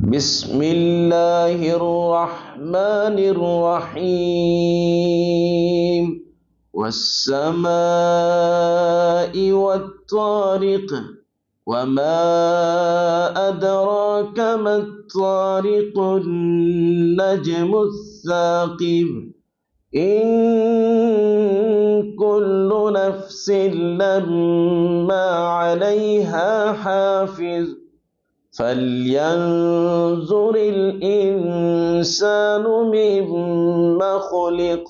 بسم الله الرحمن الرحيم والسماء والطارق وما أدراك ما الطارق النجم الثاقب إن كل نفس لما عليها حافظ فلينظر الإنسان مما خلق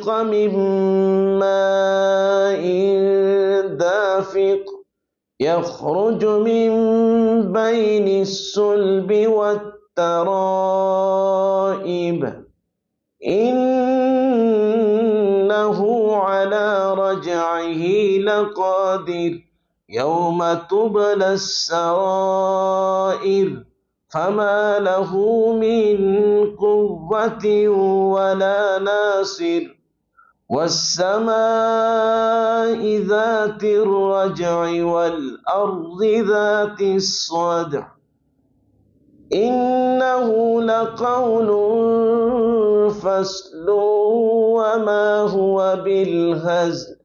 من ماء دافق يخرج من بين الصلب والترائب إنه على رجعه لقادر يوم تبلى السرائر فما له من قوة ولا ناصر والسماء ذات الرجع والأرض ذات الصدع إنه لقول فصل وما هو بالهزل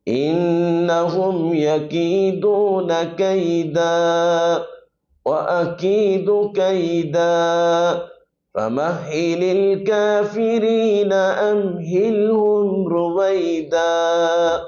إنهم يكيدون كيدا وأكيد كيدا فمهل الكافرين أمهلهم رويدا.